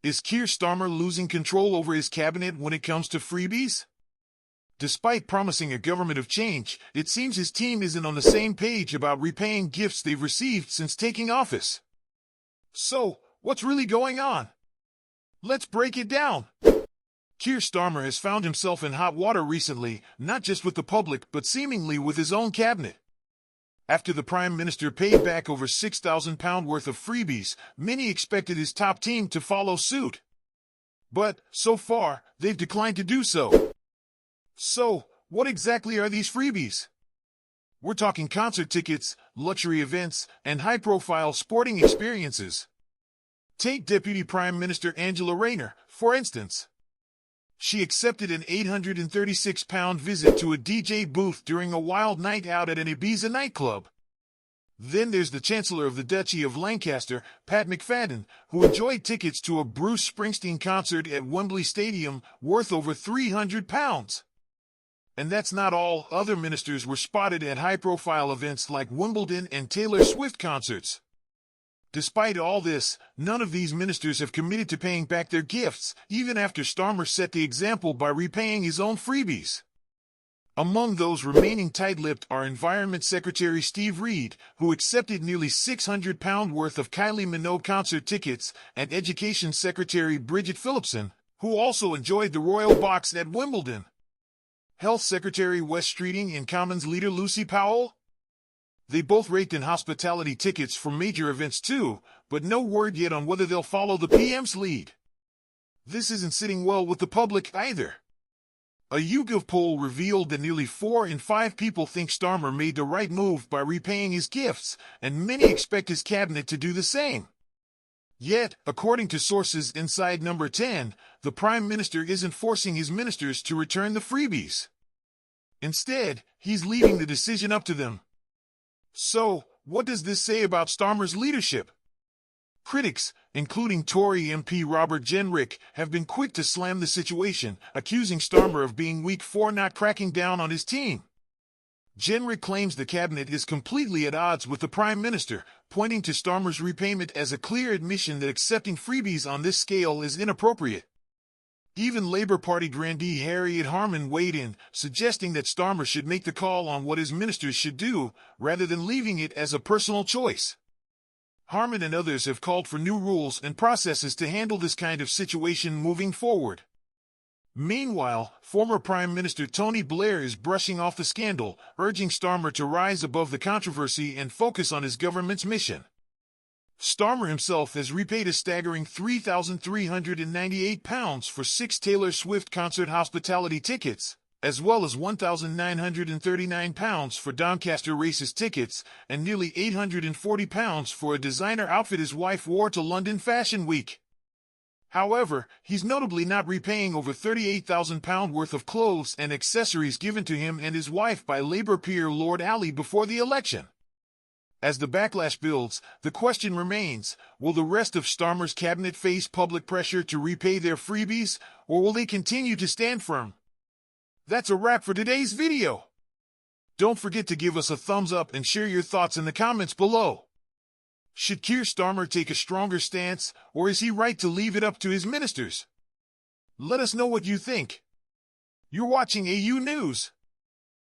Is Keir Starmer losing control over his cabinet when it comes to freebies? Despite promising a government of change, it seems his team isn't on the same page about repaying gifts they've received since taking office. So, what's really going on? Let's break it down. Keir Starmer has found himself in hot water recently, not just with the public, but seemingly with his own cabinet. After the Prime Minister paid back over £6,000 worth of freebies, many expected his top team to follow suit. But, so far, they've declined to do so. So, what exactly are these freebies? We're talking concert tickets, luxury events, and high-profile sporting experiences. Take Deputy Prime Minister Angela Rayner, for instance. She accepted an £836 visit to a DJ booth during a wild night out at an Ibiza nightclub. Then there's the Chancellor of the Duchy of Lancaster, Pat McFadden, who enjoyed tickets to a Bruce Springsteen concert at Wembley Stadium worth over £300. And that's not all. Other ministers were spotted at high-profile events like Wimbledon and Taylor Swift concerts. Despite all this, none of these ministers have committed to paying back their gifts, even after Starmer set the example by repaying his own freebies. Among those remaining tight-lipped are Environment Secretary Steve Reed, who accepted nearly £600 worth of Kylie Minogue concert tickets, and Education Secretary Bridget Phillipson, who also enjoyed the Royal Box at Wimbledon. Health Secretary Wes Streeting and Commons leader Lucy Powell? They both raked in hospitality tickets for major events too, but no word yet on whether they'll follow the PM's lead. This isn't sitting well with the public either. A YouGov poll revealed that nearly 4 in 5 people think Starmer made the right move by repaying his gifts, and many expect his cabinet to do the same. Yet, according to sources inside Number 10, the Prime Minister isn't forcing his ministers to return the freebies. Instead, he's leaving the decision up to them. So, what does this say about Starmer's leadership? Critics, including Tory MP Robert Jenrick, have been quick to slam the situation, accusing Starmer of being weak for not cracking down on his team. Jenrick claims the cabinet is completely at odds with the Prime Minister, pointing to Starmer's repayment as a clear admission that accepting freebies on this scale is inappropriate. Even Labour Party grandee Harriet Harman weighed in, suggesting that Starmer should make the call on what his ministers should do, rather than leaving it as a personal choice. Harman and others have called for new rules and processes to handle this kind of situation moving forward. Meanwhile, former Prime Minister Tony Blair is brushing off the scandal, urging Starmer to rise above the controversy and focus on his government's mission. Starmer himself has repaid a staggering £3,398 for 6 Taylor Swift concert hospitality tickets, as well as £1,939 for Doncaster races tickets, and nearly £840 for a designer outfit his wife wore to London Fashion Week. However, he's notably not repaying over £38,000 worth of clothes and accessories given to him and his wife by Labour peer Lord Ali before the election. As the backlash builds, the question remains, will the rest of Starmer's cabinet face public pressure to repay their freebies, or will they continue to stand firm? That's a wrap for today's video. Don't forget to give us a thumbs up and share your thoughts in the comments below. Should Keir Starmer take a stronger stance, or is he right to leave it up to his ministers? Let us know what you think. You're watching AU News.